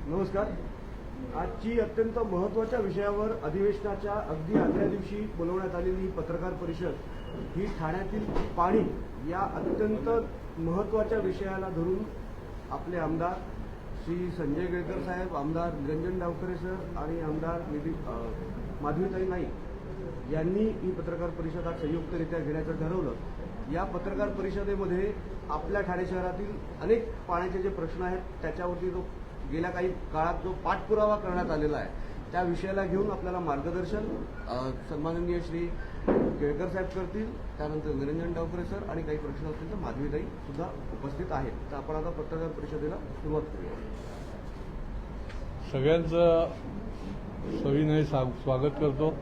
नमस्कार. आजची अत्यंत महत्त्वाच्या विषयावर अधिवेशनाच्या अगदी आदल्या दिवशी बोलवण्यात आलेली ही पत्रकार परिषद ही ठाण्यातील पाणी या अत्यंत महत्त्वाच्या विषयाला धरून आपले आमदार श्री संजय केळकर साहेब, आमदार निरंजन डावखरे सर आणि आमदार माधवीताई नाईक यांनी ही पत्रकार परिषद आज संयुक्तरित्या घेण्याचं ठरवलं. या पत्रकार परिषदेमध्ये आपल्या ठाणे शहरातील अनेक पाण्याचे जे प्रश्न आहेत त्याच्यावरती जो गेल्या काही काळात जो पाठपुरावा करण्यात आलेला आहे त्या विषयाला घेऊन आपल्याला मार्गदर्शन सन्माननीय श्री केळकर साहेब करतील. त्यानंतर निरंजन डावखरे सर आणि काही प्रश्न असतील तर माधवीताई सुद्धा उपस्थित आहेत. तर आपण आता पत्रकार परिषदेला सुरुवात करूया. सगळ्यांचं सविनय स्वागत करतो.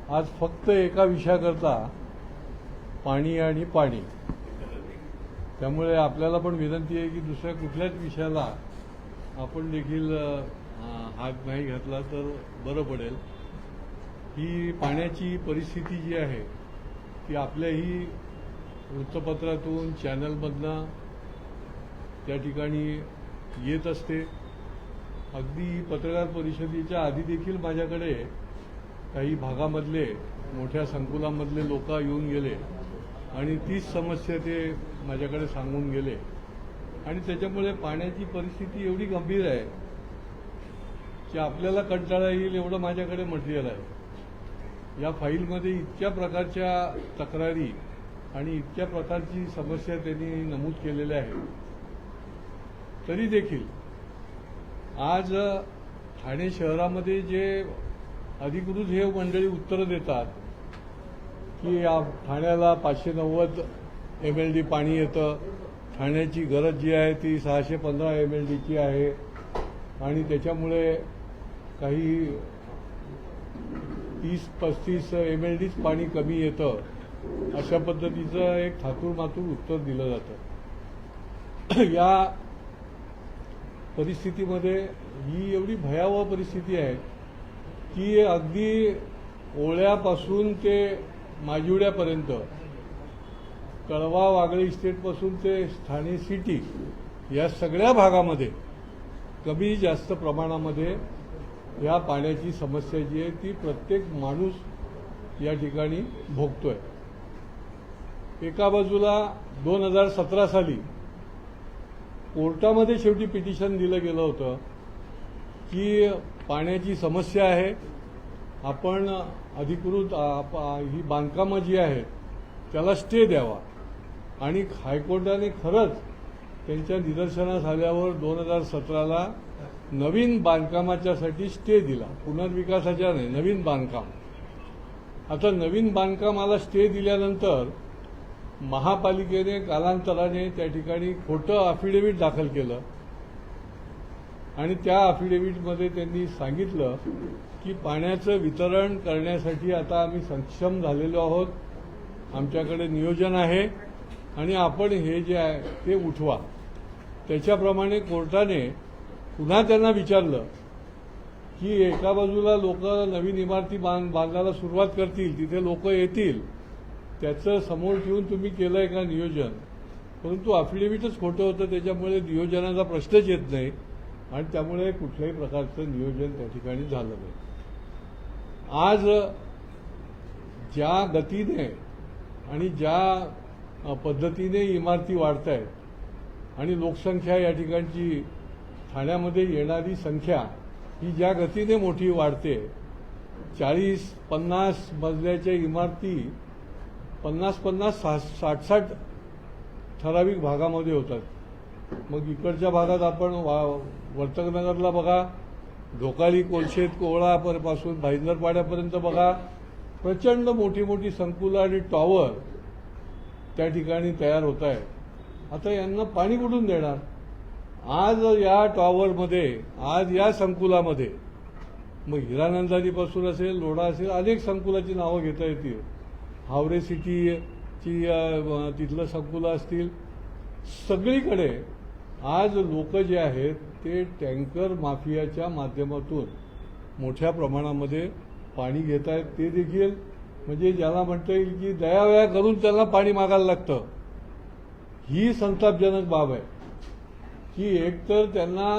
आज फक्त एका विषयाकरता पाणी आणि पाणी, त्यामुळे आपल्याला पण विनंती आहे की दुसऱ्या कुठल्याच विषयाला आपण देखील हात नाही घातला तर बरं पडेल. ही पाण्याची परिस्थिती जी आहे ती आपल्याही वृत्तपत्रातून चॅनलमधनं त्या ठिकाणी येत असते. अगदी पत्रकार परिषदेच्या आधी देखील माझ्याकडे काही भागामधले मोठ्या संकुलामधले लोक येऊन गेले आणि तीच समस्या ते माझ्याकडे सांगून गेले आणि त्याच्यामुळे पाण्याची परिस्थिती एवढी गंभीर आहे की आपल्याला कंटाळा येईल एवढं माझ्याकडे मटेरियल आहे. या फाईलमध्ये इतक्या प्रकारच्या तक्रारी आणि इतक्या प्रकारची समस्या त्यांनी नमूद केलेल्या आहेत. तरी देखील आज ठाणे शहरामध्ये जे अधिकृत हे मंडळी उत्तरं देतात की ठाण्याला 590 MLD पाणी येतं, ठाण्याची गरज जी आहे ती 615 MLDची आहे आणि त्याच्यामुळे काही 30-35 MLDच पाणी कमी येतं, अशा पद्धतीचं एक थातूरमातूर उत्तर दिलं जातं. या परिस्थितीमध्ये ही एवढी भयावह परिस्थिती आहे की अगदी ओळ्यापासून ते माजिवड्यापर्यंत, कळवा वागळे इस्टेटपासून ते ठाणे सिटी या सगळ्या भागामध्ये कमी जास्त प्रमाणामध्ये या पाण्याची समस्या जी आहे ती प्रत्येक माणूस या ठिकाणी भोगतोय. एका बाजूला 2017 साली कोर्टामध्ये शेवटी पिटिशन दिलं गेलं होतं की पाण्याची समस्या आहे, आपण अधिकृत ही बांधकामं जी आहेत त्याला स्टे द्यावा. आणि हायकोर्टाने खरंच त्यांच्या निदर्शनास आल्यावर 2017ला नवीन बांधकामाच्यासाठी स्टे दिला, पुनर्विकासाच्या नाही, नवीन बांधकाम. आता नवीन बांधकामाला स्टे दिल्यानंतर महापालिकेने कालांतराने त्या ठिकाणी खोटं अफिडेव्हिट दाखल केलं आणि त्या अफिडेव्हिटमध्ये त्यांनी सांगितलं की पाण्याचं वितरण करण्यासाठी आता आम्ही सक्षम झालेलो आहोत, आमच्याकडे नियोजन आहे आणि आपण हे जे आहे ते उठवा. त्याच्याप्रमाणे कोर्टाने पुन्हा त्यांना विचारलं की एका बाजूला लोक नवीन इमारती बांधायला सुरुवात करतील, तिथे लोक येतील, त्याचं समोर ठेवून तुम्ही केलंय का नियोजन? परंतु अफिडेव्हिटच खोटं होतं, त्याच्यामुळे नियोजनाचा प्रश्नच येत नाही आणि त्यामुळे कुठल्याही प्रकारचं नियोजन त्या ठिकाणी झालं नाही. आज ज्या गतीने आणि ज्या पद्धतीने इमारती वाढत आहेत आणि लोकसंख्या या ठिकाणची ठाण्यामध्ये येणारी संख्या ही ज्या गतीने मोठी वाढते, 40-50 मजल्याच्या इमारती 50-50, 60-60 ठराविक भागामध्ये होतात. मग इकडच्या भागात आपण वर्तकनगरला बघा, ढोकाळी, कोलशेत, कोवळापासून भाईंदरपाड्यापर्यंत बघा, प्रचंड मोठी मोठी संकुलं आणि टॉवर त्या ठिकाणी तयार होत आहेत. आता यांना पाणी कुठून देणार? आज या टॉवरमध्ये, आज या संकुलामध्ये, मग हिरानंदानीपासून असेल, लोढा असेल, अनेक संकुलाची नावं घेता येतील, हावरे सिटीची तिथलं संकुलं असतील, सगळीकडे आज लोक जे आहेत ते टँकर माफियाच्या माध्यमातून मोठ्या प्रमाणामध्ये पाणी घेत आहेत. ते देखील म्हणजे ज्याला म्हणता येईल की दयावया करून त्यांना पाणी मागायला लागतं. ही संतापजनक बाब आहे की एकतर त्यांना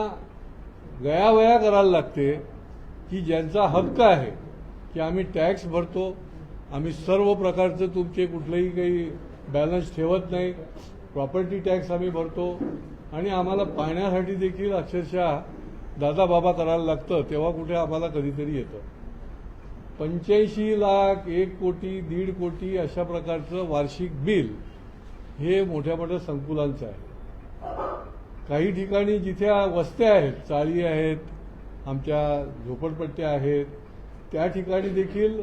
गयावया करायला लागते की ज्यांचा हक्क आहे की आम्ही टॅक्स भरतो, आम्ही सर्व प्रकारचं तुमचे कुठलंही काही बॅलन्स ठेवत नाही, प्रॉपर्टी टॅक्स आम्ही भरतो आणि आम्हाला पाण्यासाठी देखील अक्षरशः दादा बाबा करायला लागतं, तेव्हा कुठे आम्हाला कधीतरी येतं. 85 लाख, 1 कोटी, 1.5 कोटी अशा प्रकारचं वार्षिक बिल हे मोठ्या मोठ्या संकुलांचं आहे. काही ठिकाणी जिथे वस्त्या आहेत, चाळी आहेत, आमच्या झोपडपट्ट्या आहेत, त्या ठिकाणी देखील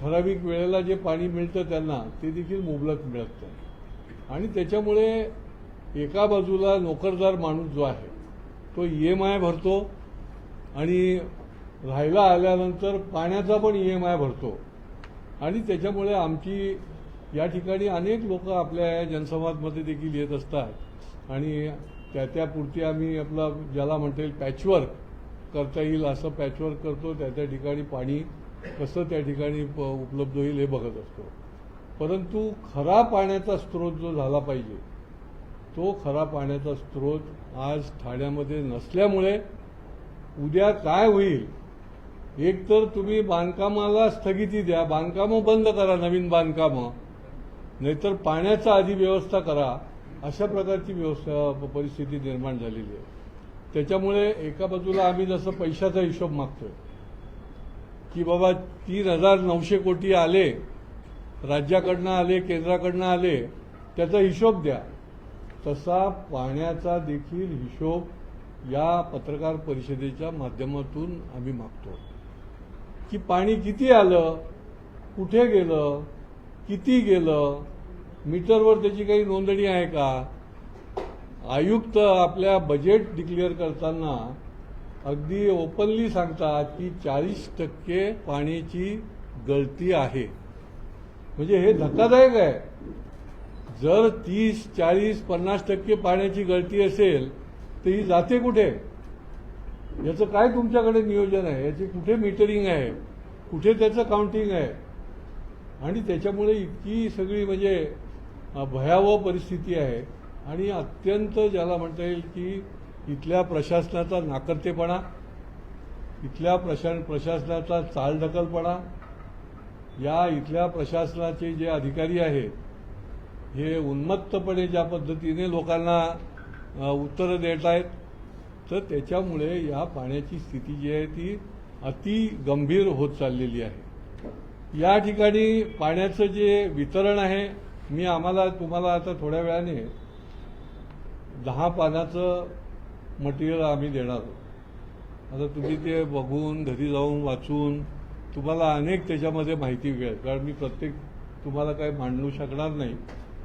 ठराविक वेळेला जे पाणी मिळतं त्यांना ते देखील मुबलक मिळत नाही. आणि त्याच्यामुळे एका बाजूला नोकरदार माणूस जो आहे तो EMI भरतो आणि राहायला आल्यानंतर पाण्याचा पण EMI भरतो. आणि त्याच्यामुळे आमची या ठिकाणी अनेक लोक आपल्या जनसंवादमध्ये देखील येत असतात आणि त्यापुरती आम्ही आपला ज्याला म्हणता येईल पॅचवर्क करता येईल असं पॅचवर्क करतो. त्या ठिकाणी पाणी कसं त्या ठिकाणी उपलब्ध होईल हे बघत असतो. परंतु खरा पाण्याचा स्रोत जो झाला पाहिजे तो खरा पाण्याचा स्रोत आज ठाण्यामध्ये नसल्यामुळे उद्या काय होईल, एक तर तुम्ही बांधकामाला स्थगिती द्या, बांधकामं बंद करा, नवीन बांधकामं, नाहीतर पाण्याचा आधी व्यवस्था करा, अशा प्रकारची परिस्थिती निर्माण झालेली आहे. त्याच्यामुळे एका बाजूला आम्ही जसं पैशाचा हिशोब मागतोय की बाबा 3,900 कोटी आले, राज्याकडनं आले, केंद्राकडनं आले, त्याचा हिशोब द्या, तसा पाण्याचा देखील हिशोब या पत्रकार परिषदेच्या माध्यमातून आम्ही मागतो की पाणी किती आलं, कुठे गेलं, किती गेलं, मीटरवर त्याची काही नोंदणी आहे का. आयुक्त आपल्या बजेट डिक्लेअर करताना अगदी ओपनली सांगतात की 40% पाण्याची गळती आहे. म्हणजे हे धक्कादायक आहे. जर 30, 40, 50% पाण्याची गळती असेल तर ही जाते कुठे, याचं काय तुमच्याकडे नियोजन आहे, याची कुठे मीटरिंग आहे, कुठे त्याचं काउंटिंग आहे. आणि त्याच्यामुळे इतकी सगळी म्हणजे भयावह परिस्थिती आहे आणि अत्यंत ज्याला म्हणता येईल की इथल्या प्रशासनाचा नाकर्तेपणा, इथल्या प्रशासनाचा चालढकलपणा, या इथल्या प्रशासनाचे जे अधिकारी आहेत हे उन्मत्तपणे ज्या पद्धतीने लोकांना उत्तरं देत आहेत, तर त्याच्यामुळे या पाण्याची स्थिती जी आहे ती अति गंभीर होत चाललेली आहे. या ठिकाणी पाण्याचं जे वितरण आहे, मी तुम्हाला आता थोड्या वेळाने 10 पानाचं मटेरियल आम्ही देणार आहोत. आता तुम्ही ते बघून घरी जाऊन वाचून तुम्हाला अनेक त्याच्यामध्ये माहिती मिळेल, कारण मी प्रत्येक तुम्हाला काही मांडू शकणार नाही.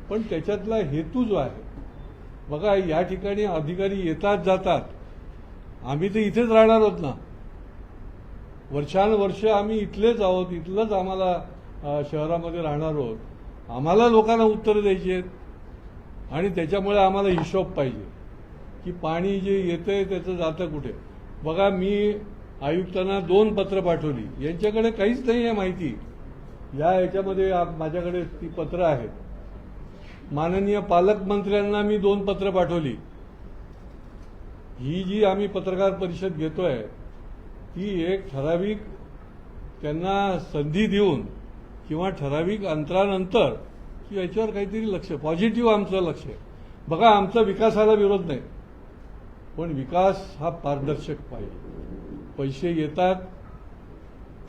पण त्याच्यातला हेतू जो आहे बघा, या ठिकाणी अधिकारी येतात जातात, आम्ही तर इथेच राहणार आहोत ना, वर्षानुवर्ष आम्ही इथलेच आहोत, इथलंच आम्हाला शहरामध्ये राहणार आहोत. आम्हाला लोकांना उत्तरं द्यायची आहेत आणि त्याच्यामुळे आम्हाला हिशोब पाहिजे की पाणी जे येतंय त्याचं जातं कुठे. बघा, मी आयुक्तांना 2 पत्र पाठवली, यांच्याकडे काहीच नाही आहे माहिती. याच्यामध्ये माझ्याकडे ती पत्र आहेत. माननीय पालकमंत्र्यांना मी 2 पत्र पाठवली. ही जी आम्ही पत्रकार परिषद घेतोय ती एक ठराविक त्यांना संधी देऊन किंवा ठराविक अंतरानंतर की याच्यावर काहीतरी लक्ष, पॉझिटिव्ह आमचं लक्ष आहे. बघा, आमचा विकासाला विरोध नाही, पण विकास हा पारदर्शक पाहिजे. पैसे येतात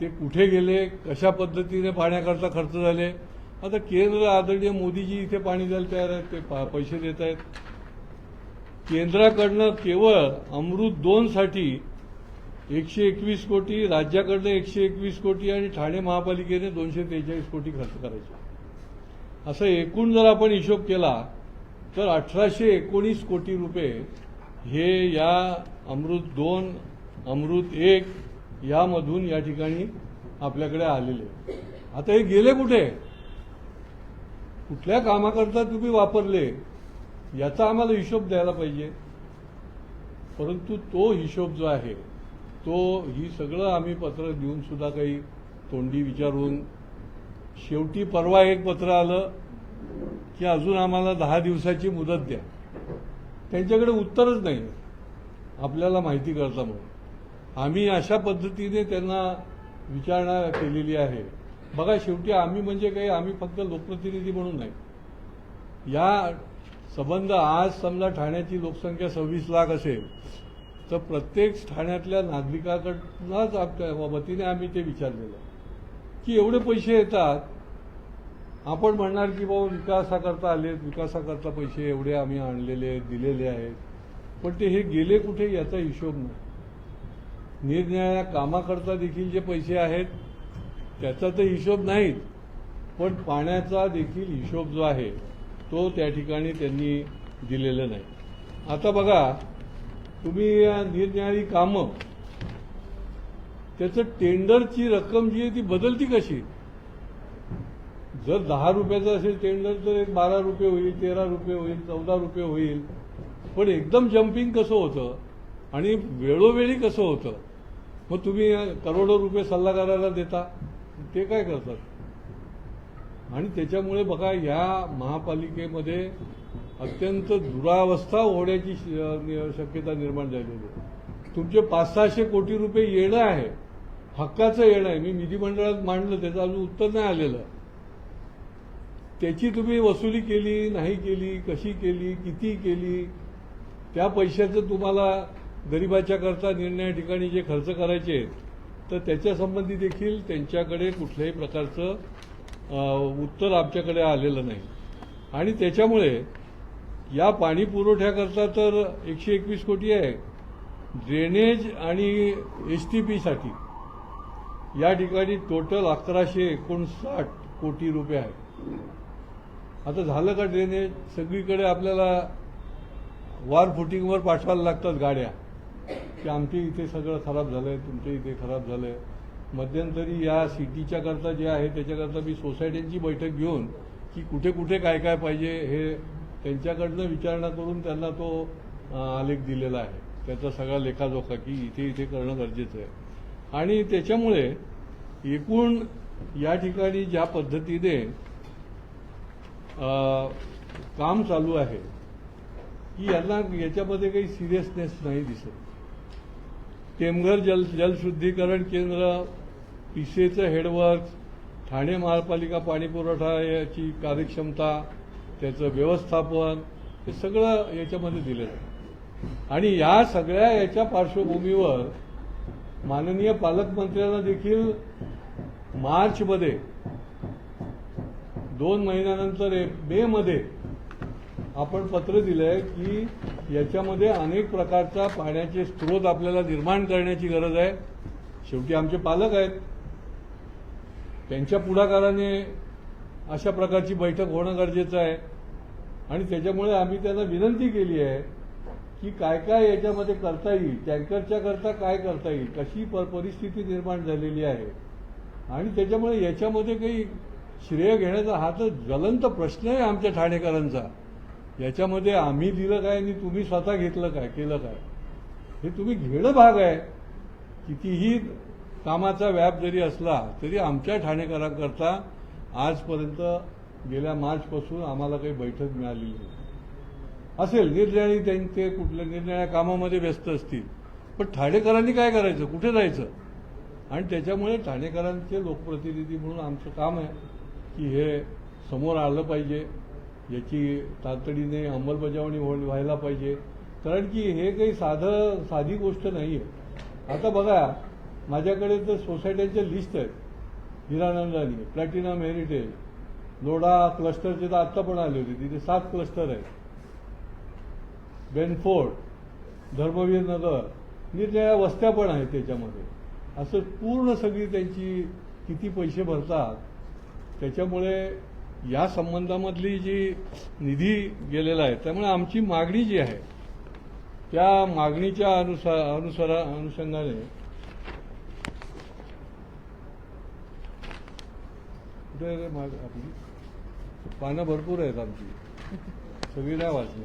ते कुठे गेले, कशा पद्धतीने पाण्याकरता खर्च झाले. आता केंद्र आदरणीय मोदीजी इथे पाणी द्यायला तयार आहेत, ते पैसे देत आहेत. केंद्राकडनं केवळ अमृत 2 साठी 121 कोटी, राज्याकडनं 121 कोटी आणि ठाणे महापालिकेने 243 कोटी खर्च करायचे. असं एकूण जर आपण हिशोब केला तर 1819 कोटी रुपये हे या अमृत 2, अमृत 1 यामधून या ठिकाणी आपल्याकडे आलेले. आता हे गेले कुठे, कुठल्या कामाकरता तुम्ही वापरले, याचा आम्हाला हिशोब द्यायला पाहिजे. परंतु तो हिशोब जो आहे तो ही सगळं आम्ही पत्र देऊन सुद्धा काही तोंडी विचारून शेवटी परवा एक पत्र आलं की अजून आम्हाला 10 दिवसाची मुदत द्या. त्यांच्याकडे उत्तरच नाही. आपल्याला माहिती करता म्हणून आम्ही अशा पद्धतीने त्यांना विचारणा केलेली आहे. बघा, शेवटी आम्ही म्हणजे काही, आम्ही फक्त लोकप्रतिनिधी म्हणून नाही. या संबंध आज समजा ठाण्याची लोकसंख्या 26 लाख असेल तर प्रत्येक ठाण्यातल्या नागरिकाकडूनच आपल्या वतीने आम्ही ते विचारलेलं की एवढे पैसे येतात. आपण म्हणणार की बाबा विकासाकरता आलेत, विकासाकरता पैसे एवढे आम्ही आणलेले आहेत, दिलेले आहेत, पण ते हे गेले कुठे याचा हिशोब नाही. निरनिराळ्या कामाकरता देखील जे पैसे आहेत त्याचा तर हिशोब नाहीच, पण पाण्याचा देखील हिशोब जो आहे तो त्या ठिकाणी त्यांनी दिलेला नाही. आता बघा, तुम्ही निरनिराळी कामं त्याचं टेंडरची रक्कम जी आहे ती बदलती कशी? जर 10 रुपयाचं असेल टेंडर तर एक 12 रुपये होईल, 13 रुपये होईल, 14 रुपये होईल, पण एकदम जम्पिंग कसं होतं आणि वेळोवेळी कसं होतं? मग तुम्ही करोडो रुपये सल्लागाराला देता, ते काय करतात? आणि त्याच्यामुळे बघा, या महापालिकेमध्ये अत्यंत दुरावस्था होण्याची शक्यता निर्माण झालेली आहे. तुमचे 500-600 कोटी रुपये येणं आहे, हक्काचं येणं आहे. मी विधिमंडळात मांडलं, त्याचं अजून उत्तर नाही आलेलं. त्याची तुम्ही वसुली केली नाही केली, कशी केली, किती केली, त्या पैशाचं तुम्हाला गरिबाच्या करता निर्णय ठिकाणी जे खर्च करायचे तर त्याच्या संबंधी देखील त्यांच्याकडे कुठल्याही प्रकारचं उत्तर आमच्याकडे आलेलं नाही. आणि त्याच्यामुळे या पाणी पुरवठ्याकरता तर 121 कोटी आहे, ड्रेनेज आणि एसटीपीसाठी या ठिकाणी टोटल 1159 कोटी रुपये आहे. आता झालं का ड्रेनेज? सगळीकडे आपल्याला वॉर फुटिंगवर पाठवायला लागतात गाड्या की आमच्या इथे सगळं खराब झालंय, तुमच्या इथे खराब झालंय. मध्यंतरी या सिटीच्या करता जे आहे त्याच्याकरता मी सोसायट्यांची बैठक घेऊन की कुठे कुठे काय काय पाहिजे हे त्यांच्याकडनं विचारणा करून त्यांना तो आलेख दिलेला आहे, त्याचा सगळा लेखाजोखा की इथे इथे करणं गरजेचं आहे. आणि त्याच्यामुळे एकूण या ठिकाणी ज्या पद्धतीने काम चालू आहे की यांना याच्यामध्ये काही सिरियसनेस नाही दिसत. टेमघर जलशुद्धीकरण केंद्र, पिसेचं हेडवर्क, ठाणे महापालिका पाणीपुरवठा याची कार्यक्षमता, त्याचं व्यवस्थापन, हे सगळं याच्यामध्ये दिलेलं आहे. आणि या सगळ्या याच्या पार्श्वभूमीवर माननीय पालकमंत्र्यांना देखील मार्चमध्ये 2 महिन्यानंतर मे मध्ये आपण पत्र दिलंय की याच्यामध्ये अनेक प्रकारचा पाण्याचे स्रोत आपल्याला निर्माण करण्याची गरज आहे. शेवटी आमचे पालक आहेत, त्यांच्या पुढाकाराने अशा प्रकारची बैठक होणं गरजेचं आहे. आणि त्याच्यामुळे आम्ही त्यांना विनंती केली आहे की काय काय याच्यामध्ये करता येईल, टँकरच्या करता काय करता येईल, कशी परिस्थिती निर्माण झालेली आहे. आणि त्याच्यामुळे याच्यामध्ये काही श्रेय घेण्याचा हा तर ज्वलंत प्रश्न आहे आमच्या ठाणेकरांचा. याच्यामध्ये आम्ही दिलं काय आणि तुम्ही स्वतः घेतलं काय, केलं काय, हे तुम्ही घेणं भाग आहे. कितीही कामाचा व्याप जरी असला तरी आमच्या ठाणेकरांकरता आजपर्यंत गेल्या मार्चपासून आम्हाला काही बैठक मिळालेली नाही. असेल निरनिराळी ते कुठल्या निरनिराळ्या कामामध्ये व्यस्त असतील, पण ठाणेकरांनी काय करायचं, कुठे जायचं? आणि त्याच्यामुळे ठाणेकरांचे लोकप्रतिनिधी म्हणून आमचं काम आहे की हे समोर आलं पाहिजे, याची तातडीने अंमलबजावणी व्हायला पाहिजे. कारण की हे काही साधी गोष्ट नाही आहे. आता बघा, माझ्याकडे तर सोसायट्यांच्या लिस्ट आहेत. हिरानंदानी, प्लॅटिनम हेरिटेज, लोढा क्लस्टरचे तर आत्ता पण आले होते, तिथे 7 क्लस्टर आहेत. बेनफोर्ड, धर्मवीर नगर, निरनिराळ्या वस्त्या पण आहेत त्याच्यामध्ये. असं पूर्ण सगळी त्यांची किती पैसे भरतात. त्याच्यामुळे या संबंधामधली जी निधी गेलेला आहे, त्यामुळे आमची मागणी जी आहे त्या मागणीच्या अनुषंगाने कुठे आपली पानं भरपूर आहेत आमची, सगळी नाही वाचली.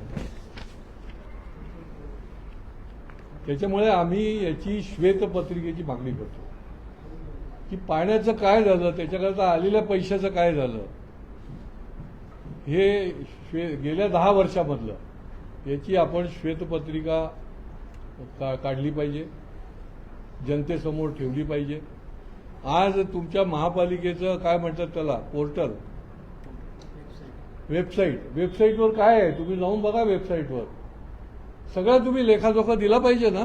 त्याच्यामुळे आम्ही याची श्वेतपत्रिकेची मागणी करतो की पाण्याचं काय झालं, त्याच्याकरता आलेल्या पैशाचं काय झालं, हे गेल्या 10 वर्षामधलं याची आपण श्वेतपत्रिका काढली पाहिजे, जनतेसमोर ठेवली पाहिजे. आज तुमच्या महापालिकेचं काय म्हणतात त्याला पोर्टल, वेबसाईटवर काय आहे तुम्ही जाऊन बघा. वेबसाईटवर सगळं तुम्ही लेखाजोखा दिला पाहिजे ना.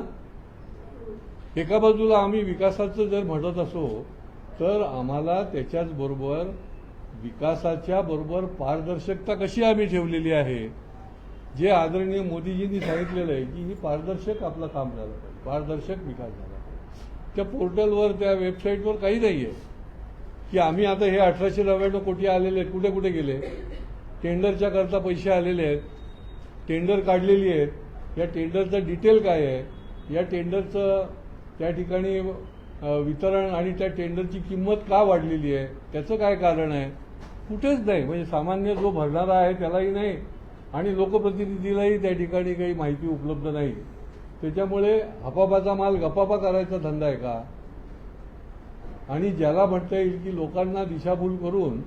एका बाजूला आम्ही विकासाचं जर म्हणत असो तर आम्हाला त्याच्याच बरोबर विकासाच्या बरोबर पारदर्शकता कशी आम्ही ठेवलेली आहे. जे आदरणीय मोदीजींनी सांगितलेलं आहे की ही पारदर्शक आपलं काम झालं पाहिजे, पारदर्शक विकास झाला पाहिजे. त्या पोर्टलवर त्या वेबसाईटवर काही नाही आहे की आम्ही आता हे 1899 कोटी आलेले आहेत, कुठे कुठे गेले. टेंडरच्या करता पैसे आलेले आहेत, टेंडर काढलेली आहेत, या टेंडरचं डिटेल काय आहे, या टेंडरचं त्या ठिकाणी वितरण आणि त्या टेंडरची किंमत का वाढलेली आहे, त्याचं काय कारण आहे, कुठेच नाही. म्हणजे सामान्य जो भरणारा आहे त्यालाही नाही आणि लोकप्रतिनिधीलाही त्या ठिकाणी काही माहिती उपलब्ध नाही. त्याच्यामुळे हपापाचा माल गपापा करायचा धंदा आहे का. आणि ज्याला म्हणता येईल की लोकांना दिशाभूल करून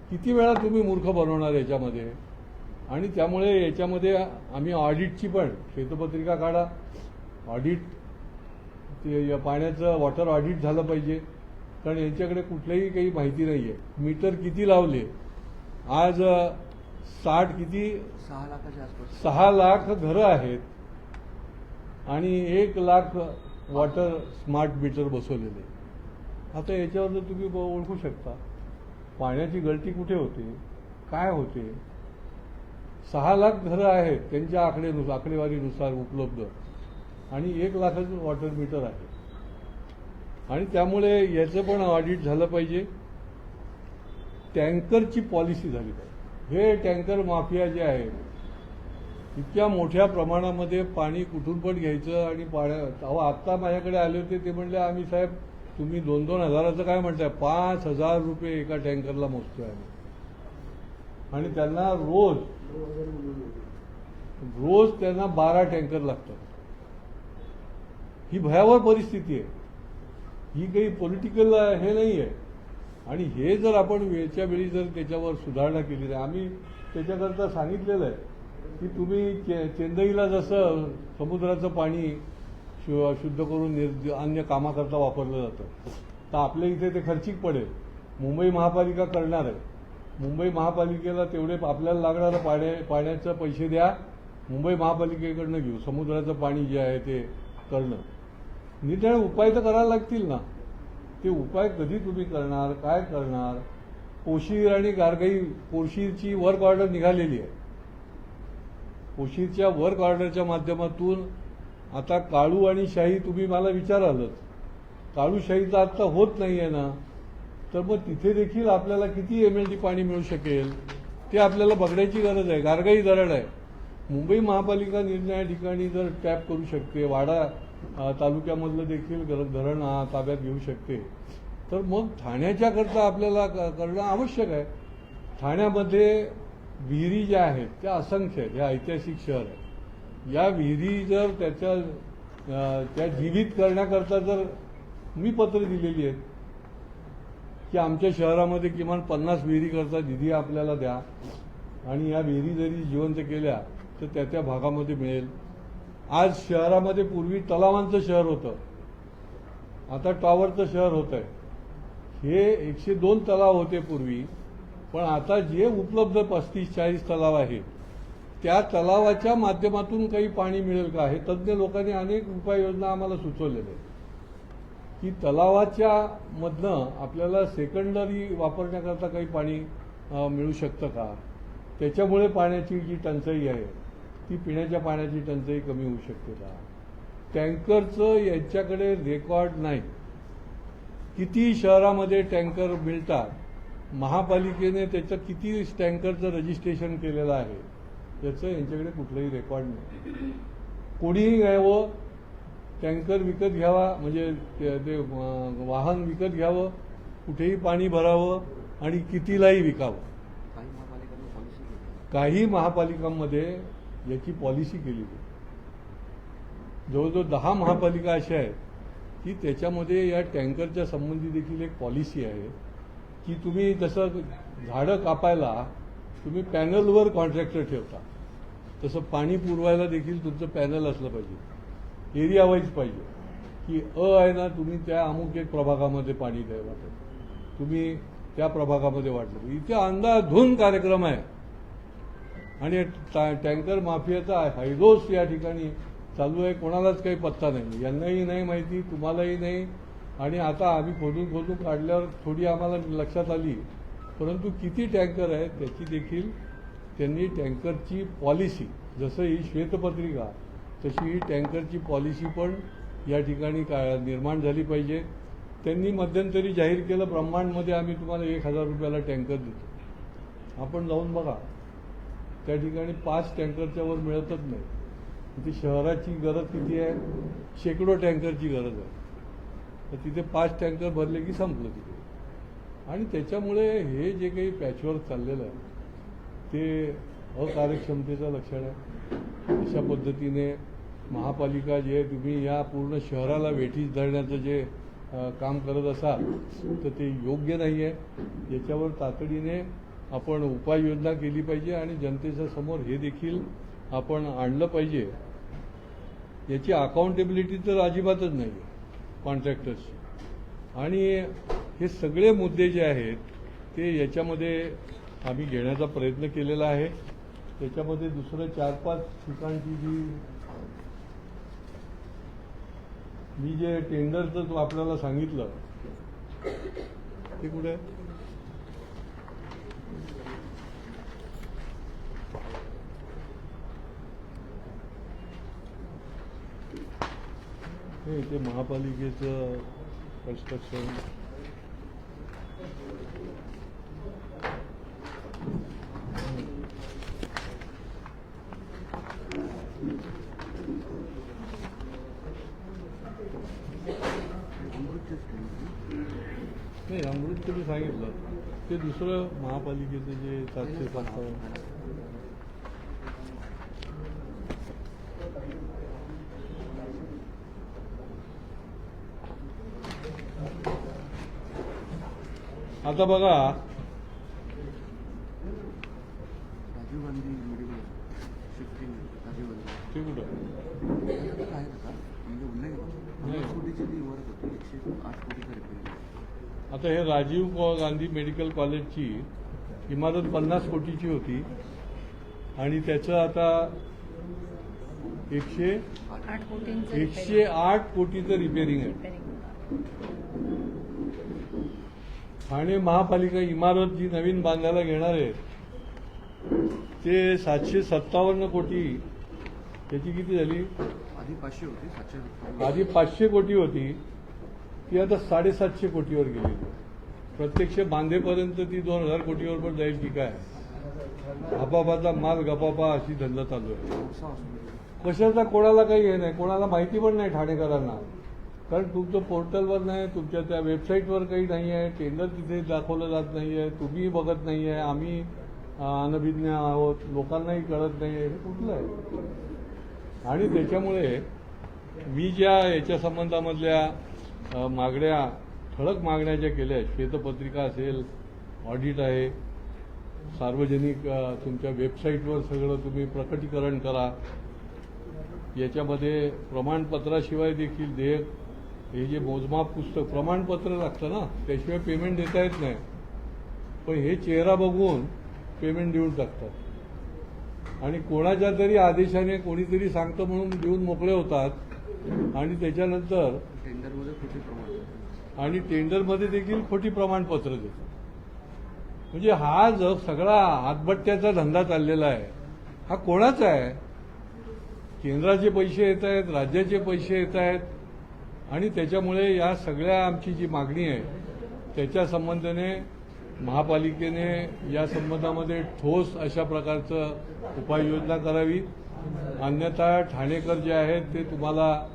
किती वेळा तुम्ही मूर्ख बनवणार याच्यामध्ये. आणि त्यामुळे याच्यामध्ये आम्ही ऑडिटची पण श्वेतपत्रिका काढा, ऑडिट ते पाण्याचं वॉटर ऑडिट झालं पाहिजे. कारण यांच्याकडे कुठल्याही काही माहिती नाही आहे. मीटर किती लावले, आज 6 लाखाच्या आसपास 6 लाख घरं आहेत आणि 1 लाख वॉटर स्मार्ट मीटर बसवलेले. आता याच्यावर तुम्ही ओळखू शकता पाण्याची गळती कुठे होते, काय होते. 6 लाख घरं आहेत त्यांच्या आकडेवारीनुसार उपलब्ध आणि 1 लाखाचं वॉटर मीटर आहे. आणि त्यामुळे याचं पण ऑडिट झालं पाहिजे. टँकरची पॉलिसी झाली पाहिजे. हे टँकर माफिया जे आहे इतक्या मोठ्या प्रमाणामध्ये पाणी कुठून पण घ्यायचं आणि आत्ता माझ्याकडे आले होते ते म्हणले आम्ही साहेब तुम्ही 2-2 हजाराचं काय म्हणताय, 5,000 रुपये एका टँकरला मोजतोय आम्ही. आणि त्यांना रोज त्यांना 12 टँकर लागतात. ही भयावह परिस्थिती आहे. ही काही पॉलिटिकल हे नाही आहे. आणि हे जर आपण वेळच्या वेळी जर त्याच्यावर सुधारणा केली नाही, आम्ही त्याच्याकरता सांगितलेलं आहे की तुम्ही चेन्नईला जसं समुद्राचं पाणी शुद्ध करून अन्य कामाकरता वापरलं जातं तर आपल्या इथे ते खर्चिक पडेल. मुंबई महापालिका करणार आहे. मुंबई महापालिकेला तेवढे आपल्याला लागणारं पाण्याचं पैसे द्या, मुंबई महापालिकेकडनं घेऊ. समुद्राचं पाणी जे आहे ते करणं, निदान उपाय तर करायला लागतील ना. ते उपाय कधी तुम्ही करणार, काय करणार. पोशीर आणि गारगाई, पोशीरची वर्क ऑर्डर निघालेली आहे. पोशीरच्या वर्क ऑर्डरच्या माध्यमातून आता काळू आणि शाही तुम्ही मला विचारालच. काळूशाहीचा आत्ता होत नाहीये ना, तर मग तिथे देखील आपल्याला किती MLD पाणी मिळू शकेल ते आपल्याला बघण्याची गरज आहे. गारगाई धरण आहे, मुंबई महापालिका निर्णया ठिकाणी जर टॅप करू शकते, वाडा तालुक्यामधलं देखील धरण ताब्यात घेऊ शकते, तर मग ठाण्याच्या करता आपल्याला करणं आवश्यक आहे. ठाण्यामध्ये विहिरी ज्या आहेत त्या असंख्य आहेत. हे ऐतिहासिक शहर आहे. या विहिरी जर त्या जीवित करण्याकरता जर मी पत्र दिलेली आहेत की आमच्या शहरामध्ये किमान 50 विहिरी करता निधी आपल्याला द्या आणि या विहिरी जरी जिवंत केल्या तर त्या भागामध्ये मिळेल. आज शहरामध्ये पूर्वी तलावांचं शहर होतं, आता टॉवरचं शहर होत आहे. हे 102 तलाव होते पूर्वी, पण आता जे उपलब्ध 35-40 तलाव आहेत त्या तलावाच्या माध्यमातून काही पाणी मिळेल का. हे तज्ज्ञ लोकांनी अनेक उपाययोजना आम्हाला सुचवलेल्या आहेत की तलावाच्या मधनं आपल्याला सेकंडरी वापरण्याकरता काही पाणी मिळू शकतं का. त्याच्यामुळे पाण्याची जी टंचाई आहे ती पिण्याच्या पाण्याची टंचाई कमी होऊ शकते का. टँकरचं यांच्याकडे रेकॉर्ड नाही. किती शहरामध्ये टँकर मिळतात, महापालिकेने त्याचं किती टँकरचं रजिस्ट्रेशन केलेलं आहे त्याचं यांच्याकडे कुठलंही रेकॉर्ड नाही. कोणीही घ्यावं, टँकर विकत घ्यावा, म्हणजे ते वाहन विकत घ्यावं, कुठेही पाणी भरावं आणि कितीलाही विकावं. काही महापालिकांमध्ये याची पॉलिसी केली आहे. जवळजवळ 10 महापालिका अशा आहेत की त्याच्यामध्ये या टँकरच्या संबंधी देखील एक पॉलिसी आहे की तुम्ही जसं झाडं कापायला तुम्ही पॅनलवर कॉन्ट्रॅक्टर ठेवता, तसं पाणी पुरवायला देखील तुमचं पॅनल असलं पाहिजे. एरिया वाईज पाहिजे की आहे ना, तुम्ही त्या अमुक एक प्रभागामध्ये पाणी द्या वाटत, तुम्ही त्या प्रभागामध्ये वाटलं. इथे अंधाधुंद कार्यक्रम आहे आणि टँकर माफियाचा हैदोस या ठिकाणी चालू आहे. कोणालाच काही पत्ता नाही, यांनाही नाही माहिती, तुम्हालाही नाही. आणि आता आम्ही खोदून काढल्यावर थोडी आम्हाला लक्षात आली, परंतु किती टँकर आहेत त्याची देखील त्यांनी टँकरची पॉलिसी, जसं ही श्वेतपत्रिका तशी ही टँकरची पॉलिसी पण या ठिकाणी निर्माण झाली पाहिजे. त्यांनी मध्यंतरी जाहीर केलं, ब्रह्मांडमध्ये आम्ही तुम्हाला 1000 रुपयाला टँकर देतो. आपण जाऊन बघा, त्या ठिकाणी 5 टँकरच्या वर मिळतच नाही. तिथे शहराची गरज किती आहे, शेकडो टँकरची गरज आहे. तर तिथे 5 टँकर भरले की संपलं तिथे. आणि त्याच्यामुळे हे जे काही पॅचवर्क चाललेलं आहे ते अकार्यक्षमतेचं लक्षण आहे. अशा पद्धतीने महापालिका जे तुम्ही या पूर्ण शहराला वेठीस धरण्याचं जे काम करत असाल तर ते योग्य नाही आहे. याच्यावर तातडीने आपण उपाययोजना केली पाहिजे आणि जनतेच्या समोर हे देखील आपण आणलं पाहिजे. याची अकाउंटेबिलिटी तर अजिबातच नाही आहे कॉन्ट्रॅक्टर्सची. आणि हे सगळे मुद्दे जे आहेत ते याच्यामध्ये आम्ही घेण्याचा प्रयत्न केलेला आहे. त्याच्यामध्ये दुसरं 4-5 ठिकाणची मी जे टेंडरचं आपल्याला सांगितलं ते कुठे आहे? ते महापालिकेचं कन्स्ट्रक्शन नाही, अमृतचं मी सांगितलं. ते दुसरं महापालिकेचं जे 755 आता बघा, राजीव गांधी मेडिकल शिफ्टिंग राजीव गांधी ते कुठं आहे का म्हणजे उल्लेख 50 कोटीची ती इमारत होती, 108 कोटीचा रिपेअर. आता हे राजीव गांधी मेडिकल कॉलेजची इमारत 50 कोटीची होती आणि त्याचं आता 108 कोटीचं रिपेअरिंग आहे. ठाणे महापालिका इमारत जी नवीन बांधायला घेणार आहे ते 757 कोटी, त्याची किती झाली? आधी 500 होती, 700. आधी 500 कोटी होती, ती आता 750 कोटीवर गेली. प्रत्यक्ष बांधेपर्यंत ती 2000 कोटीवर पण जाईल की काय? गपापाचा माल गपापा अशी धंदा चालू आहे. कशाचा कोणाला काही हे नाही, कोणाला माहिती पण नाही ठाणेकरांना. कारण तुमचं पोर्टलवर नाही, तुमच्या त्या वेबसाईटवर काही नाही आहे, टेंडर तिथे दाखवलं जात नाही आहे, तुम्ही बघत नाही आहे, आम्ही अनभिज्ञ आहोत, लोकांनाही कळत नाही आहे. हे कुठलं आहे? आणि त्याच्यामुळे मी ज्या याच्या संबंधामधल्या मागण्या, ठळक मागण्या ज्या केल्या, श्वेतपत्रिका असेल, ऑडिट आहे, सार्वजनिक तुमच्या वेबसाईटवर सगळं तुम्ही प्रकटीकरण करा, याच्यामध्ये प्रमाणपत्राशिवाय देखील देयक, हे जे मोजमाप पुस्तक प्रमाणपत्र लागतं ना, त्याशिवाय पेमेंट देता येत नाही. पण हे चेहरा बघून पेमेंट देऊन टाकतात आणि कोणाच्या तरी आदेशाने कोणीतरी सांगतं म्हणून देऊन मोकळे होतात आणि त्याच्यानंतर टेंडरमध्ये खोटी प्रमाणपत्र आणि टेंडरमध्ये देखील खोटी प्रमाणपत्र देतात. म्हणजे हा जो सगळा हातभट्ट्याचा धंदा चाललेला आहे, हा कोणाचा आहे? केंद्राचे पैसे येत आहेत, राज्याचे पैसे येत आहेत आणि त्याच्यामुळे या सगळ्या आमची जी मागणी आहे त्याच्या संबंधाने महापालिकेने या संबंधामध्ये ठोस अशा प्रकारचं उपाययोजना करावी. अन्यथा ठाणेकर जे आहेत ते तुम्हाला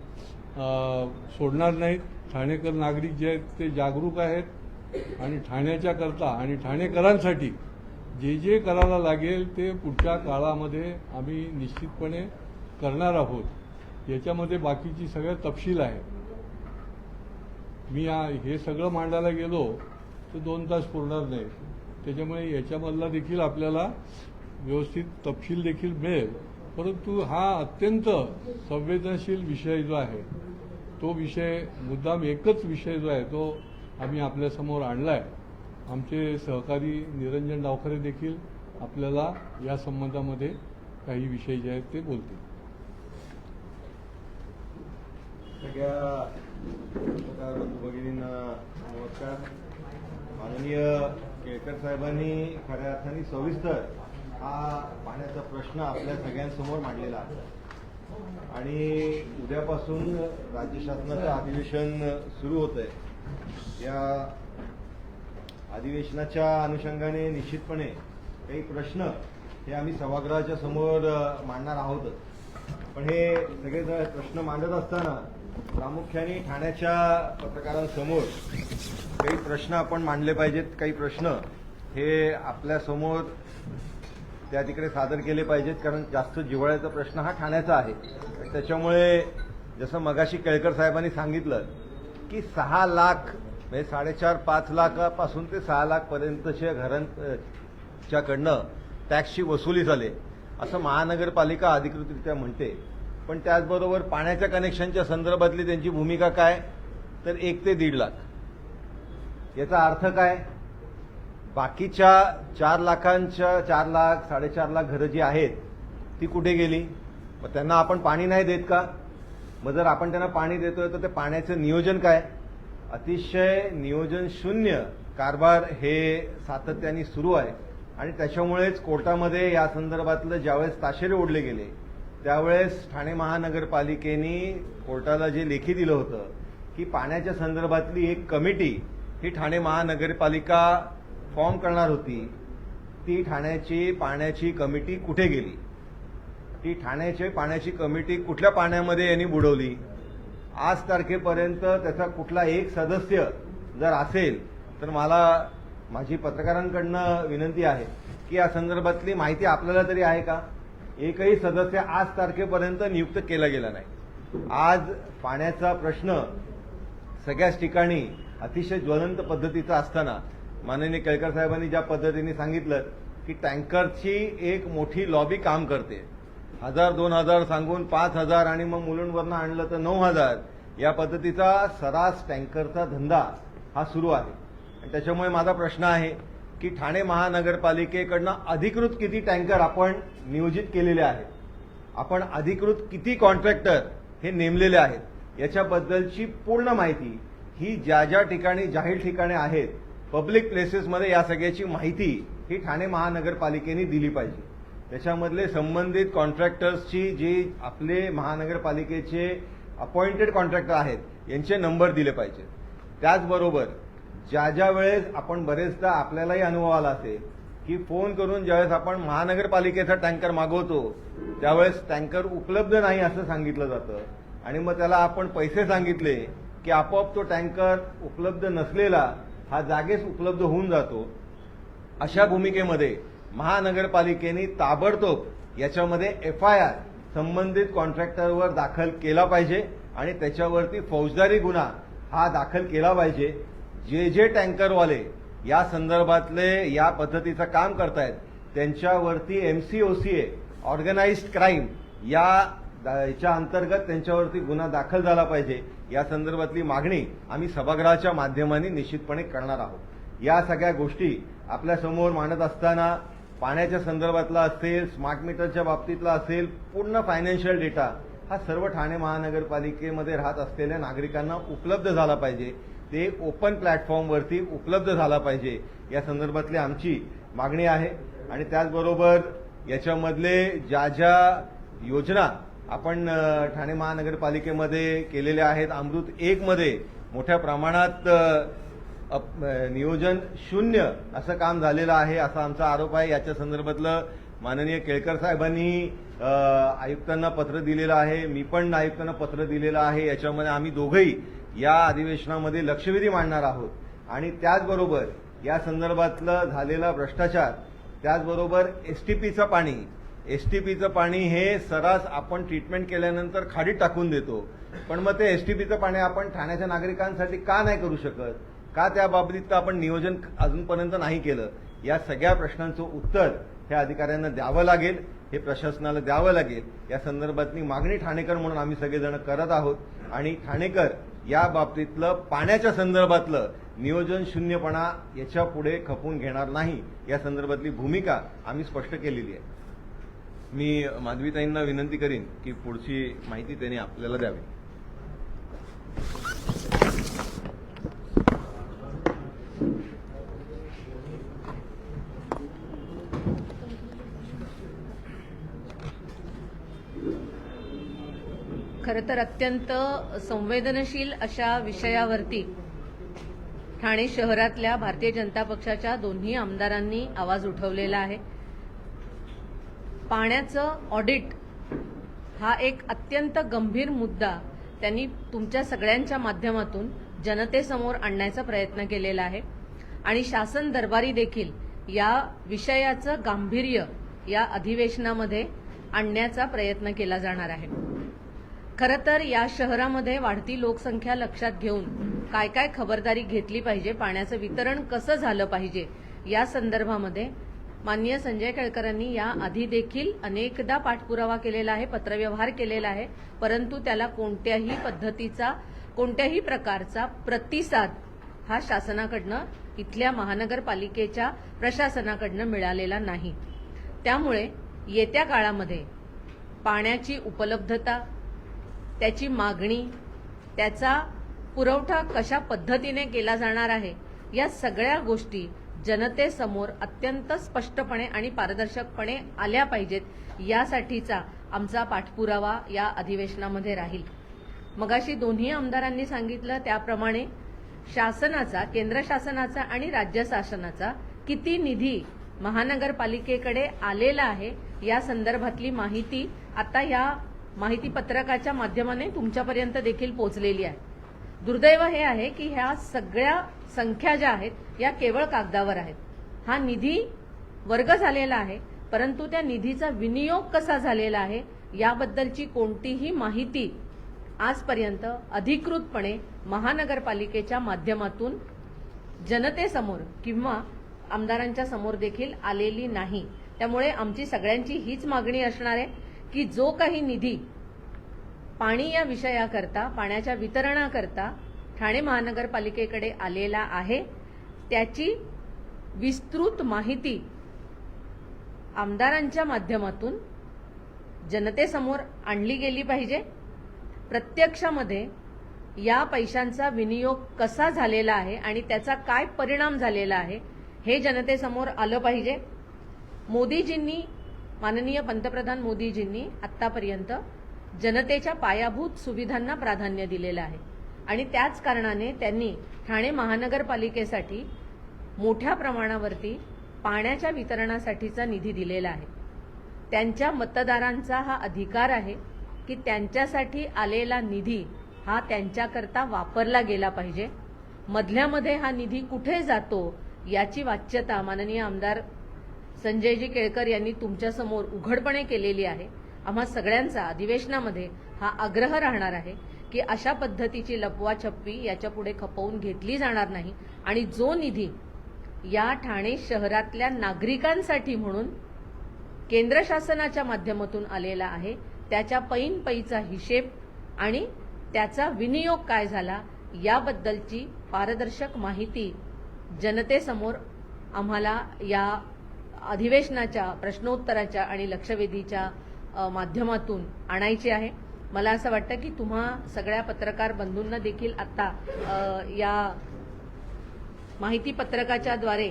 सोडणार नाहीत. ठाणेकर नागरिक जे आहेत ते जागरूक आहेत आणि ठाण्याच्या करता आणि ठाणेकरांसाठी जे जे करायला लागेल ते पुढच्या काळामध्ये आम्ही निश्चितपणे करणार आहोत. याच्यामध्ये बाकीची सगळं तपशील आहे. मी हे सगळं मांडायला गेलो तर 2 तास पुरणार नाही. त्याच्यामुळे याच्यामधला देखील आपल्याला व्यवस्थित तपशील देखील मिळेल परंतु हा अत्यंत संवेदनशील विषय जो आहे तो विषय मुद्दाम एकच विषय जो आहे तो आम्ही आपल्यासमोर आणलाय. आमचे सहकारी निरंजन डावखरे देखील आपल्याला या संबंधामध्ये काही विषय जे आहेत ते बोलतील. सगळ्या पत्रकार बंधू भगिनींना नमस्कार. माननीय केळकर साहेबांनी खऱ्या अर्थाने सविस्तर हा पाण्याचा प्रश्न आपल्या सगळ्यांसमोर मांडलेला आहे आणि उद्यापासून राज्य शासनाचं अधिवेशन सुरू होत आहे. या अधिवेशनाच्या अनुषंगाने निश्चितपणे काही प्रश्न हे आम्ही सभागृहाच्या समोर मांडणार आहोतच. पण हे सगळे प्रश्न मांडत असताना प्रामुख्याने ठाण्याच्या पत्रकारांसमोर काही प्रश्न आपण मांडले पाहिजेत. काही प्रश्न हे आपल्यासमोर त्या तिकडे सादर केले पाहिजेत, कारण जास्त जिव्हाळ्याचा प्रश्न हा ठाण्याचा आहे. त्याच्यामुळे जसं मगाशी केळकर साहेबांनी सांगितलं की 6 लाख म्हणजे 4.5-5 लाखापासून ते 6 लाखपर्यंतच्या घरांच्याकडनं टॅक्सची वसुली झाली असं महानगरपालिका अधिकृतरित्या म्हणते. पण त्याचबरोबर पाण्याच्या कनेक्शनच्या संदर्भातली त्यांची भूमिका काय, तर 1 ते 1.5 लाख. याचा अर्थ काय, बाकीच्या 4 लाखांच्या 4 लाख 4.5 लाख घरं जी आहेत ती कुठे गेली? मग त्यांना आपण पाणी नाही देत का? मग जर आपण त्यांना पाणी देतोय तर ते पाण्याचं नियोजन काय? अतिशय नियोजन शून्य कारभार हे सातत्याने सुरू आहे आणि त्याच्यामुळेच कोर्टामध्ये या संदर्भातलं ज्यावेळेस ताशेरे ओढले गेले त्यावेळेस ठाणे महानगरपालिकेने कोर्टाला जे लेखी दिलं होतं की पाण्याच्या संदर्भातली एक कमिटी ही ठाणे महानगरपालिका फॉर्म करणार होती, ती ठाण्याची पाण्याची कमिटी कुठे गेली? ती ठाण्याची पाण्याची कमिटी कुठल्या पाण्यामध्ये यांनी बुडवली? आज तारखेपर्यंत त्याचा कुठला एक सदस्य जर असेल तर मला माझी पत्रकारांकडनं विनंती आहे की या संदर्भातली माहिती आपल्याला तरी आहे का? एकही सदस्य आज तारखेपर्यंत नियुक्त केला गेला नाही. आज पाण्याचा प्रश्न सगळ्याच ठिकाणी अतिशय ज्वलंत पद्धतीचा असताना माननीय केळकर साहेबांनी ज्या पद्धतीने सांगितलं की टँकरची एक मोठी लॉबी काम करते, 1000-2000 सांगून 5000 आणि मग मुलुंडवरनं आणलं तर 9000 या पद्धतीचा सरास टँकरचा धंदा हा सुरू आहे. आणि त्याच्यामुळे माझा प्रश्न आहे की ठाणे महानगरपालिकेकडनं अधिकृत किती टँकर आपण नियोजित केलेले आहेत, आपण अधिकृत किती कॉन्ट्रॅक्टर हे नेमलेले आहेत, याच्याबद्दलची पूर्ण माहिती ही ज्या ज्या ठिकाणी जाहीर ठिकाणे आहेत पब्लिक प्लेसेसमध्ये या सगळ्याची माहिती ही ठाणे महानगरपालिकेने दिली पाहिजे. त्याच्यामधले संबंधित कॉन्ट्रॅक्टर्सची जी आपले महानगरपालिकेचे अपॉइंटेड कॉन्ट्रॅक्टर आहेत यांचे नंबर दिले पाहिजेत. त्याचबरोबर ज्या ज्या वेळेस आपण बरेचदा आपल्यालाही अनुभव आला असेल की फोन करून ज्यावेळेस आपण महानगरपालिकेचा टँकर मागवतो त्यावेळेस टँकर उपलब्ध नाही असं सांगितलं जातं आणि मग त्याला आपण पैसे सांगितले की आपोआप तो टँकर उपलब्ध नसलेला हा जागेस उपलब्ध होऊन जातो. अशा भूमिकेमध्ये महानगरपालिकेने ताबडतोब याच्यामध्ये FIR संबंधित कॉन्ट्रॅक्टरवर दाखल केला पाहिजे आणि त्याच्यावरती फौजदारी गुन्हा हा दाखल केला पाहिजे. जे टँकरवाले या संदर्भातले या पद्धतीचं काम करतायत त्यांच्यावरती MCOCA ऑर्गनाइज्ड क्राईम याच्या अंतर्गत त्यांच्यावरती गुन्हा दाखल झाला पाहिजे. या संदर्भातली मागणी आम्ही सभागृहाच्या माध्यमाने निश्चितपणे करणार आहोत. या सगळ्या गोष्टी आपल्यासमोर मांडत असताना पाण्याच्या संदर्भातला असेल, स्मार्ट मीटरच्या बाबतीतला असेल, पूर्ण फायनान्शियल डेटा हा सर्व ठाणे महानगरपालिकेमध्ये राहत असलेल्या नागरिकांना उपलब्ध झाला पाहिजे. ते ओपन प्लॅटफॉर्मवरती उपलब्ध झाला पाहिजे या संदर्भातली आमची मागणी आहे. आणि त्याचबरोबर याच्यामधले ज्या ज्या योजना आपण ठाणे महानगरपालिकेमध्ये केलेल्या आहेत, अमृत 1 मध्ये मोठ्या प्रमाणात नियोजन शून्य असं काम झालेलं आहे असा आमचा आरोप आहे. याच्या संदर्भातलं माननीय केळकर साहेबांनी आयुक्तांना पत्र दिलेलं आहे, मी पण आयुक्तांना पत्र दिलेलं आहे. याच्यामध्ये आम्ही दोघंही या अधिवेशनामध्ये लक्षवेधी मांडणार आहोत. आणि त्याचबरोबर या संदर्भातलं झालेला भ्रष्टाचार, त्याचबरोबर एसटीपीचं पाणी हे सरास आपण ट्रीटमेंट केल्यानंतर खाडीत टाकून देतो, पण मग ते एसटीपीचं पाणी आपण ठाण्याच्या नागरिकांसाठी का नाही करू शकत, का त्या बाबतीत आपण नियोजन अजूनपर्यंत नाही केलं? या सगळ्या प्रश्नांचं उत्तर ह्या अधिकाऱ्यांना द्यावं लागेल. हे प्रशासनाला द्यावं लागेल, या संदर्भातली मागणी ठाणेकर म्हणून आम्ही सगळेजण करत आहोत. आणि ठाणेकर या बाबतीतलं पाण्याच्या संदर्भातलं नियोजन शून्यपणा याच्या पुढे खपून घेणार नाही, या संदर्भातली भूमिका आम्ही स्पष्ट केलेली आहे. मी माधवीताईंना विनंती करीन की पुढची माहिती त्यांनी आपल्याला द्यावी. खरं तर अत्यंत संवेदनशील अशा विषयावरती ठाणे शहरातल्या भारतीय जनता पक्षाच्या दोन्ही आमदारांनी आवाज उठवलेला आहे. पाण्याचं ऑडिट हा एक अत्यंत गंभीर मुद्दा त्यांनी तुमच्या सगळ्यांच्या माध्यमातून जनतेसमोर आणण्याचा प्रयत्न केलेला आहे आणि शासन दरबारी देखील या विषयाचं गांभीर्य या अधिवेशनामध्ये आणण्याचा प्रयत्न केला जाणार आहे. खरं तर या शहरामध्ये वाढती लोकसंख्या लक्षात घेऊन काय काय खबरदारी घेतली पाहिजे, पाण्याचं वितरण कसं झालं पाहिजे या संदर्भामध्ये माननीय संजय केळकरांनी या आधी देखील अनेकदा पाठपुरावा केलेला आहे, पत्रव्यवहार केलेला आहे, परंतु त्याला कोणत्याही पद्धतीचा कोणत्याही प्रकारचा प्रतिसाद हा शासनाकडनं इथल्या महानगरपालिकेच्या प्रशासनाकडनं मिळालेला नाही. त्यामुळे येत्या काळामध्ये पाण्याची उपलब्धता, त्याची मागणी, त्याचा पुरवठा कशा पद्धतीने केला जाणार आहे या सगळ्या गोष्टी जनतेसमोर अत्यंत स्पष्टपणे आणि पारदर्शकपणे आल्या पाहिजेत, यासाठीचा आमचा पाठपुरावा या अधिवेशनामध्ये राहील. मगाशी दोन्ही आमदारांनी सांगितलं त्याप्रमाणे शासनाचा, केंद्र शासनाचा आणि राज्य शासनाचा किती निधी महानगरपालिकेकडे आलेला आहे या संदर्भातली माहिती आता या माहिती पत्रकाच्या माध्यमाने तुमच्यापर्यंत देखील पोहोचलेली आहे. दुर्दैव हे आहे की ह्या सगळ्या संख्या ज्या आहेत या केवळ कागदावर आहेत. हा निधी वर्ग झालेला आहे, परंतु त्या निधीचा विनियोग कसा झालेला आहे याबद्दलची कोणतीही माहिती आजपर्यंत अधिकृतपणे महानगरपालिकेच्या माध्यमातून जनतेसमोर किंवा आमदारांच्या समोर देखील आलेली नाही. त्यामुळे आमची सगळ्यांची हीच मागणी असणार आहे की जो काही निधी पाणी या विषयाकरता, पाण्याच्या वितरणाकरता ठाणे महानगरपालिकेकडे आलेला आहे त्याची विस्तृत माहिती आमदारांच्या माध्यमातून जनतेसमोर आणली गेली पाहिजे. प्रत्यक्षामध्ये या पैशांचा विनियोग कसा झालेला आहे आणि त्याचा काय परिणाम झालेला आहे हे जनतेसमोर आलं पाहिजे. मोदीजींनी, माननीय पंतप्रधान मोदीजींनी आतापर्यंत जनतेच्या पायाभूत सुविधांना प्राधान्य दिलेलं आहे आणि त्याच कारणाने त्यांनी ठाणे महानगरपालिकेसाठी मोठ्या प्रमाणावरती पाण्याच्या वितरणासाठीचा निधी दिलेला आहे. त्यांच्या मतदारांचा हा अधिकार आहे की त्यांच्यासाठी आलेला निधी हा त्यांच्याकरता वापरला गेला पाहिजे. मधल्यामध्ये हा निधी कुठे जातो याची वाच्यता माननीय आमदार संजयजी केळकर यांनी तुमच्यासमोर उघडपणे केलेली आहे. आम्हा सगळ्यांचा अधिवेशनामध्ये हा आग्रह राहणार आहे की अशा पद्धतीची लपवाछप्पी याच्यापुढे खपवून घेतली जाणार नाही आणि जो निधी या ठाणे शहरातल्या नागरिकांसाठी म्हणून केंद्र शासनाच्या माध्यमातून आलेला आहे त्याच्या पैचा हिशेब आणि त्याचा विनियोग काय झाला याबद्दलची पारदर्शक माहिती जनतेसमोर आम्हाला या अधिवेशनाच्या प्रश्नोत्तराच्या आणि लक्षवेधीच्या माध्यमातून आणायची आहे. मला असं वाटतं की तुम्हा सगळ्या पत्रकार बंधूंना देखील आता या माहिती पत्रकाच्या द्वारे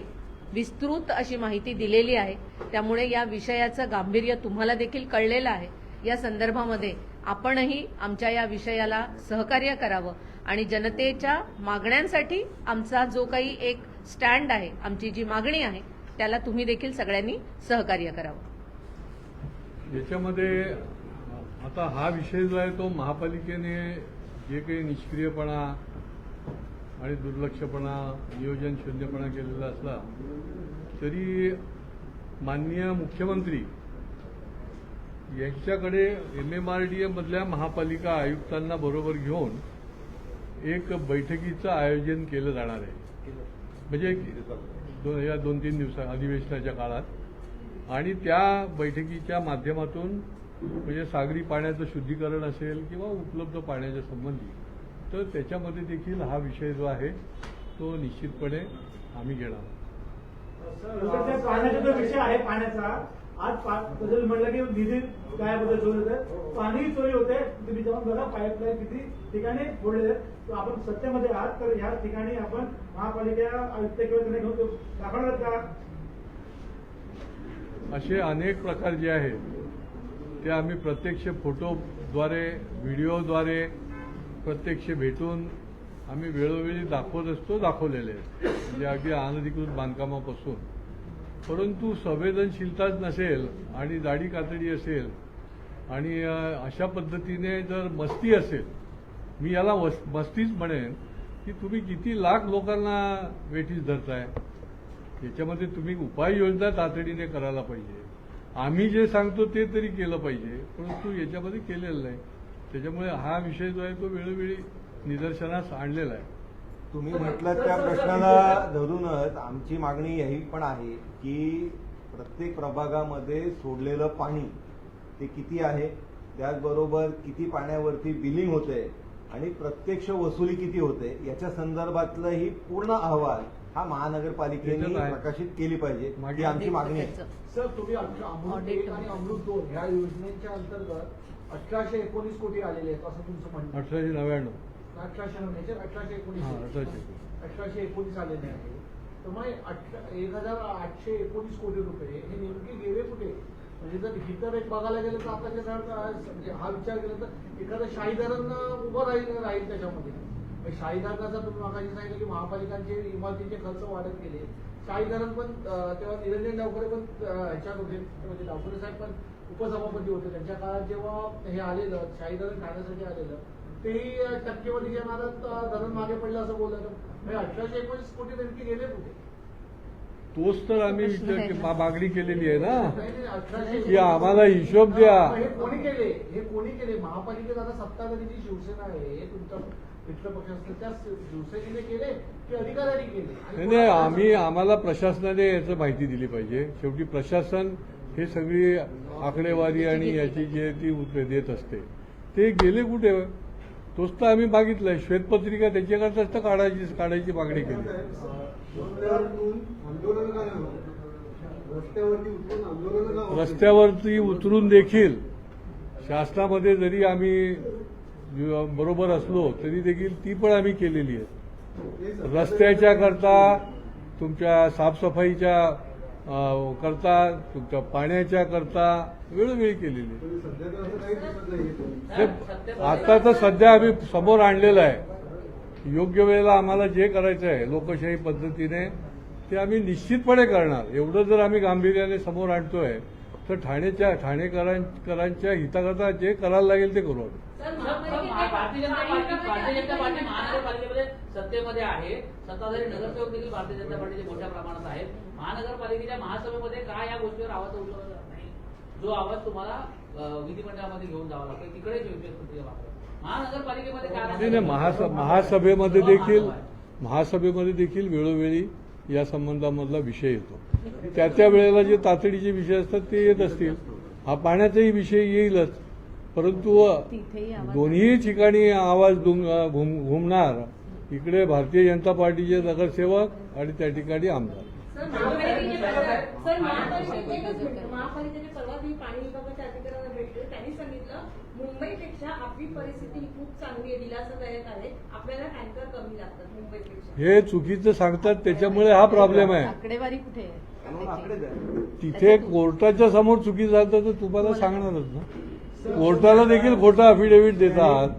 विस्तृत अशी माहिती दिलेली आहे. त्यामुळे या विषयाचं गांभीर्य तुम्हाला देखील कळलेलं आहे. या संदर्भामध्ये आपणही आमच्या या विषयाला सहकार्य करावं आणि जनतेच्या मागण्यांसाठी आमचा जो काही एक स्टँड आहे, आमची जी मागणी आहे त्याला तुम्ही देखील सगळ्यांनी सहकार्य करावं. याच्यामध्ये आता हा विषय जो आहे तो महापालिकेने जे काही निष्क्रियपणा आणि दुर्लक्षपणा, नियोजन शून्यपणा केलेला असला तरी माननीय मुख्यमंत्री यांच्याकडे MMRDA मधल्या महापालिका आयुक्तांना बरोबर घेऊन एक बैठकीचं आयोजन केलं जाणार आहे. म्हणजे या 2-3 दिवसा अधिवेशनाच्या काळात आणि त्या बैठकीच्या माध्यमातून म्हणजे सागरी पाण्याचं शुद्धीकरण असेल किंवा उपलब्ध पाण्याच्या संबंधी तर त्याच्यामध्ये देखील हा विषय जो आहे तो निश्चितपणे आम्ही घेणार आहोत. पाण्याचा जो विषय आहे पाण्याचा आज बद्दल म्हटलं की निधी काय बद्दल चोरी होते पाणी चोरी होते. तुम्ही जेव्हा बघा पाईपलाईन किती ठिकाणी फोडले तर आपण सत्तेमध्ये आहात तर ह्या ठिकाणी आपण महापालिका आयुक्त किंवा त्यांना घेऊन दाखवणार का? असे अनेक प्रकार जे आहेत ते आम्ही प्रत्यक्ष फोटोद्वारे व्हिडिओद्वारे प्रत्यक्ष भेटून आम्ही वेळोवेळी दाखवत असतो, दाखवलेले आहेत म्हणजे अगदी अनधिकृत बांधकामापासून. परंतु संवेदनशीलताच नसेल आणि दाढी कातडी असेल आणि अशा पद्धतीने जर मस्ती असेल, मी याला मस्तीच म्हणेन की तुम्ही किती लाख लोकांना वेठीस धरताय. याच्यामध्ये तुम्ही उपाययोजना तातडीने करायला पाहिजे. आम्ही जे सांगतो ते तरी केलं पाहिजे, परंतु याच्यामध्ये केलेलं नाही. त्याच्यामुळे हा विषय जो आहे तो वेळोवेळी निदर्शनास आणलेला आहे. तुम्ही म्हटलं त्या प्रश्नाला धरूनच आमची मागणी ही पण आहे की प्रत्येक प्रभागामध्ये सोडलेलं पाणी ते किती आहे, त्याचबरोबर किती पाण्यावरती बिलिंग होते आणि प्रत्यक्ष वसुली किती होते याच्या संदर्भातलं ही पूर्ण अहवाल हा महानगरपालिकेने प्रकाशित केली पाहिजे ही आमची मागणी आहे. सर तुम्ही अमृत 1 आणि अमृत 2 ह्या योजनेच्या अंतर्गत 1819 कोटी आलेले आहेत असं तुमचं म्हणणं? 1899 1819 आलेले आहे. तर मग 1819 कोटी रुपये हे नेमके गेले कुठे? म्हणजे जर इतर एक बघायला गेलं तर आपल्या हा विचार केला तर एखादं शाही धरण उभं राहील त्याच्यामध्ये. शाही धरणाचा तुम्ही मागाशी सांगितलं की महापालिकांचे इमारतींचे खर्च वाढत गेले. शाही धरण पण तेव्हा निरंजन डावखरे पण ह्याच्यात होते, म्हणजे डावखरे साहेब पण उपसभापती होते. त्यांच्या काळात जेव्हा हे आलेलं शाही धरण काढण्यासाठी आलेलं तेही टक्केवारीच्या नादात धरण मागे पडलं असं बोललं. म्हणजे 1819 कोटी नेमके गेले कुठे? तोच तर आम्ही मागणी केलेली आहे ना 1819 की आम्हाला हिशोब द्या. हे कोणी केले? हे कोणी केले? महापालिकेत आता सत्ताधारी जी शिवसेना आहे तुमचा मित्र पक्ष असतो त्या शिवसेनेने केले की अधिकाऱ्यांनी केले? नाही, आम्हाला प्रशासनाने याचं माहिती दिली पाहिजे. शेवटी प्रशासन हे सगळी आकडेवारी आणि याची जी ती देत असते. ते गेले कुठे? तोच तर आम्ही मागितलंय. श्वेतपत्रिका त्याच्याकरताच तर काढायची मागणी केली. रस्त्यावरती उतरून देखील शासनामध्ये जरी आम्ही बरोबर असलो तरी देखील ती पण आम्ही केलेली आहे. रस्त्याच्या करता, तुमच्या साफसफाईच्या करता, तुमच्या पाण्याच्या करता वेळोवेळी केलेली आहे. आता तर सध्या आम्ही समोर आणलेलं आहे. योग्य वेळेला आम्हाला जे करायचं आहे लोकशाही पद्धतीने ते आम्ही निश्चितपणे करणार. एवढं जर आम्ही गांभीर्याने समोर आणतोय तर ठाणेकरांच्या हिताकरता जे करायला लागेल ते करू. भारतीय जनता पार्टी महानगरपालिकेमध्ये सत्तेमध्ये आहे. सत्ताधारी नगरसेवक देखील भारतीय जनता पार्टीचे मोठ्या प्रमाणात आहेत. महानगरपालिकेच्या महासभेमध्ये काय या गोष्टीवर आवाज उठवला जात नाही? जो आवाज तुम्हाला विधिमंडळामध्ये घेऊन जावा लागतो तिकडेच योग्य महानगरपालिकेमध्ये काय? महासभेमध्ये देखील वेळोवेळी या संबंधामधला विषय येतो. त्या वेळेला जे तातडीचे विषय असतात ते येत असतील. हा पाण्याचाही विषय येईलच, परंतु दोन्ही ठिकाणी आवाज घुमणार. इकडे भारतीय जनता पार्टीचे नगरसेवक आणि त्या ठिकाणी आमदार. महापालिकेचे सर्वात पाणी विभागाच्या अधिकाऱ्यांना भेटले. त्यांनी सांगितलं मुंबईपेक्षा आपली परिस्थिती खूप चांगली आहे, दिलासादायक आहे. आपल्याला टँकर कमी लागतात मुंबईपेक्षा. हे चुकीचं सांगतात, त्याच्यामुळे हा प्रॉब्लेम आहे. आकडेवारी कुठे आहे? तिथे कोर्टाच्या समोर चुकी झालं तर तुम्हाला सांगणारच ना. कोर्टाला देखील खोटा अफिडेव्हिट देतात.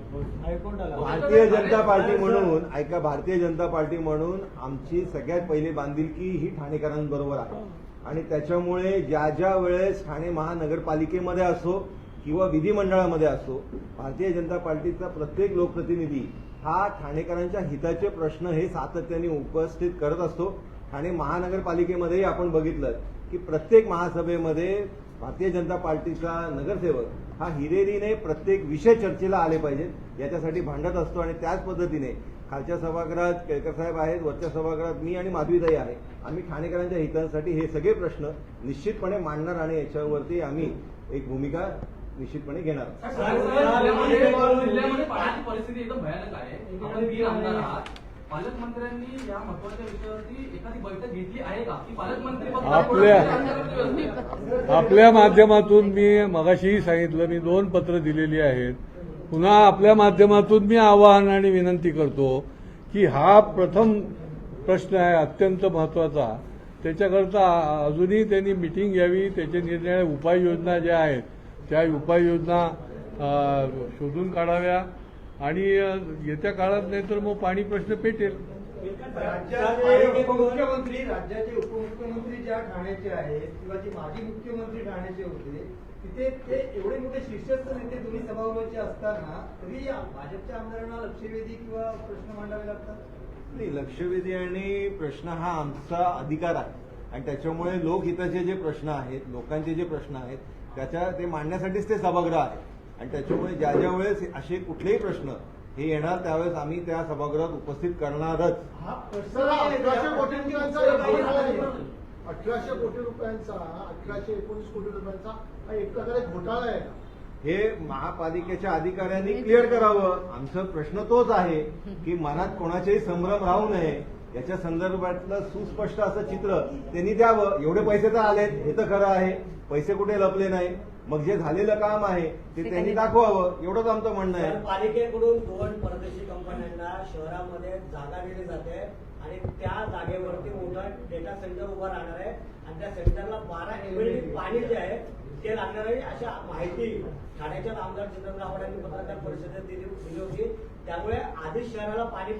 भारतीय जनता पार्टी म्हणून भारतीय जनता पार्टी म्हणून आमची सगळ्यात पहिली बांधिलकी ही ठाणेकरांबरोबर आहे. आणि त्याच्यामुळे ज्या ज्या वेळेस ठाणे महानगरपालिकेमध्ये असो किंवा विधिमंडळामध्ये असो, भारतीय जनता पार्टीचा प्रत्येक लोकप्रतिनिधी हा ठाणेकरांच्या हिताचे प्रश्न हे सातत्याने उपस्थित करत असतो. ठाणे महानगरपालिकेमध्येही आपण बघितलं की प्रत्येक महासभेमध्ये भारतीय जनता पार्टीचा नगरसेवक हा हिरेरीने प्रत्येक विषय चर्चेला आले पाहिजेत याच्यासाठी भांडत असतो आणि त्याच पद्धतीने खालच्या सभागृहात केळकर साहेब आहेत, वरच्या सभागृहात मी आणि माधवीताई आहे. आम्ही ठाणेकरांच्या हितांसाठी हे सगळे प्रश्न निश्चितपणे मांडणार आणि याच्यावरती आम्ही एक भूमिका निश्चितपणे घेणार. जिल्ह्यामध्ये पाण्याची परिस्थिती एकदम भयानक आहे. आपण वीर आमदार आहात. पालकमंत्र्यांनी या महत्वाच्या विषयावरती एखादी बैठक घेतली आहे का की पालकमंत्री आपल्या माध्यमातून मी मगाशीही सांगितलं, मी 2 पत्र दिलेली आहेत. पुन्हा आपल्या माध्यमातून मी आवाहन आणि विनंती करतो की हा प्रथम प्रश्न आहे अत्यंत महत्वाचा. त्याच्याकरता अजूनही त्यांनी मिटिंग घ्यावी, त्याचे निर्णय उपाययोजना ज्या आहेत त्या उपाययोजना शोधून काढाव्या आणि येत्या काळात नाही तर मग पाणी प्रश्न पेटेल. राज्याचे उपमुख्यमंत्री ज्या ठाण्याचे आहेत किंवा जे माजी मुख्यमंत्री ठाण्याचे होते तिथे ते एवढे मोठे शीर्षस्थ नेते दोन्ही सभागृहाचे असताना तरी भाजपच्या आमदारांना लक्षवेधी किंवा प्रश्न मांडावे लागतात. नाही, लक्षवेधी आणि प्रश्न हा आमचा अधिकार आहे आणि त्याच्यामुळे लोकहिताचे जे प्रश्न आहेत, लोकांचे जे प्रश्न आहेत त्याच्या ते मांडण्यासाठीच ते सभागृह आहे आणि त्याच्यामुळे ज्या ज्या वेळेस असे कुठलेही प्रश्न हे येणार त्यावेळेस आम्ही त्या सभागृहात उपस्थित करणारच. हा प्रश्न 1800 कोटी रुपयांचा 1819 कोटी रुपयांचा हा एक प्रकारे घोटाळा आहे. हे महापालिकेच्या अधिकाऱ्यांनी क्लिअर करावं. आमचा प्रश्न तोच आहे की मनात कोणाचेही संभ्रम राहू नये याच्या संदर्भातलं सुस्पष्ट असं चित्र त्यांनी द्यावं. एवढे पैसे तर आलेत हे तर खरं आहे, पैसे कुठे लपले नाही. मग जे झालेलं काम आहे ते त्यांनी दाखवावं एवढंच आमचं म्हणणं आहे. पालिकेकडून 2 परदेशी कंपन्यांना शहरामध्ये जागा दिली जाते आणि त्या जागेवरती मोठा डेटा सेंटर उभा राहणार आहे आणि त्या सेंटरला 12 MLD पाणी जे आहे ते लागणार आहे अशा माहिती ठाण्याच्या आमदार चंद्रकांत आव्हाड यांनी पत्रकार परिषदेत दिली होती. त्यामुळे आधीच शहराला पाणी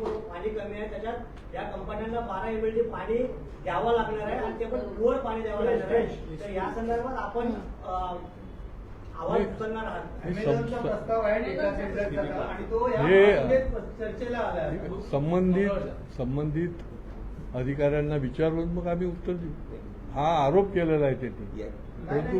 कमी आहे, त्याच्यात या कंपन्यांना 12 MLD पाणी द्यावं लागणार आहे आणि ते पण प्युअर पाणी द्यावं लागणार आहे. तर या संदर्भात आपण आवाज उचलणार आहात. अमेझॉनचा प्रस्ताव आहे डेटा सेंटरचा आणि तो या चर्चेला आला आहे. संबंधित अधिकाऱ्यांना विचारून मग आम्ही उत्तर देऊ. हा आरोप केलेला आहे त्यांनी, परंतु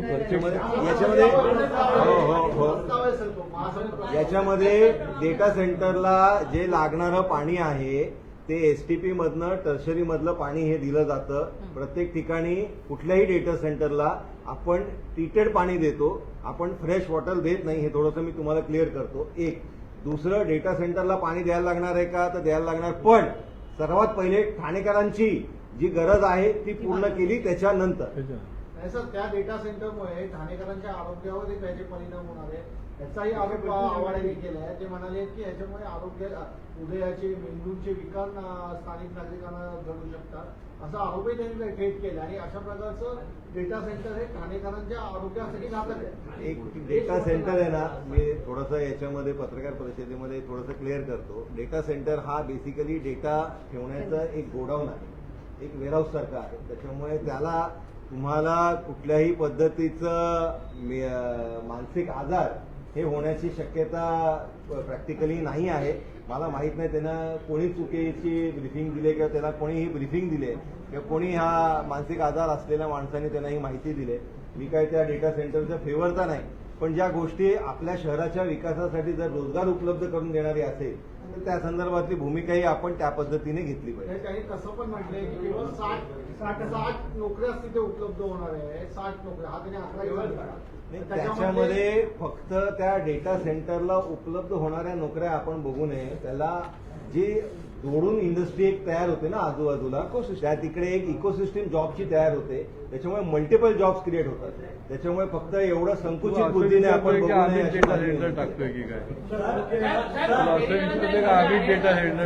याच्यामध्ये डेटा सेंटरला जे लागणारं पाणी आहे ते एसटीपी मधनं टर्शरी मधलं पाणी हे दिलं जातं. प्रत्येक ठिकाणी कुठल्याही डेटा सेंटरला आपण ट्रीटेड पाणी देतो, आपण फ्रेश वॉटर देत नाही. हे थोडंसं मी तुम्हाला क्लिअर करतो. एक दुसरं, डेटा सेंटरला पाणी द्यायला लागणार आहे का तर द्यायला लागणार, पण सर्वात पहिले ठाणेकरांची जी गरज आहे ती पूर्ण केली त्याच्यानंतर. नाही सर, त्या डेटा सेंटरमुळे ठाणेकरांच्या आरोग्यावर त्याचे परिणाम होणार आहे याचाही आरोप आव्हाडांनी केला आहे. ते म्हणाले की याच्यामुळे आरोग्य हृदयाचे मेंदूचे विकार स्थानिक नागरिकांना घडू शकतात असा आरोपही त्यांनी थेट केला आणि अशा प्रकारचं डेटा सेंटर हे ठाणेकरांच्या आरोग्यासाठी घातक आहे. एक डेटा सेंटर आहे ना, मी थोडंसं याच्यामध्ये पत्रकार परिषदेमध्ये थोडंसं क्लिअर करतो. डेटा सेंटर हा बेसिकली डेटा ठेवण्याचं एक गोडाऊन आहे, एक वेअरहाऊस सारखं आहे. त्याच्यामुळे त्याला तुम्हाला कुठल्याही पद्धतीचं मानसिक आजार हे होण्याची शक्यता प्रॅक्टिकली नाही आहे. मला माहित नाही त्यांना कोणी चुकीची ब्रीफिंग दिली किंवा त्याला कोणीही ब्रीफिंग दिले किंवा कोणी हा मानसिक आजार असलेल्या माणसाने त्यांना ही माहिती दिली. मी काय त्या डेटा सेंटरच्या फेवरचा नाही, पण ज्या गोष्टी आपल्या शहराच्या विकासासाठी जर रोजगार उपलब्ध करून देणारी असेल तर त्या संदर्भातली भूमिकाही आपण त्या पद्धतीने घेतली पाहिजे. त्यांनी कसं पण म्हटलंय की केवळ 60 नोकऱ्याच तिथे उपलब्ध होणार आहे. 60 नोकऱ्या हा त्याने आकडा घेतला. त्याच्यामध्ये फक्त त्या डेटा सेंटरला उपलब्ध होणाऱ्या नोकऱ्या आपण बघू नये, त्याला जी जोडून इंडस्ट्री एक तयार होते ना आजूबाजूला, त्या तिकडे एक इकोसिस्टीम जॉबची तयार होते. त्याच्यामुळे मल्टिपल जॉब्स क्रिएट होतात. त्याच्यामुळे फक्त एवढं संकुचित बुद्धीने आपण बघू नये. डेटा सेंटर टाकतोय की काय, आम्ही डेटा सेंटर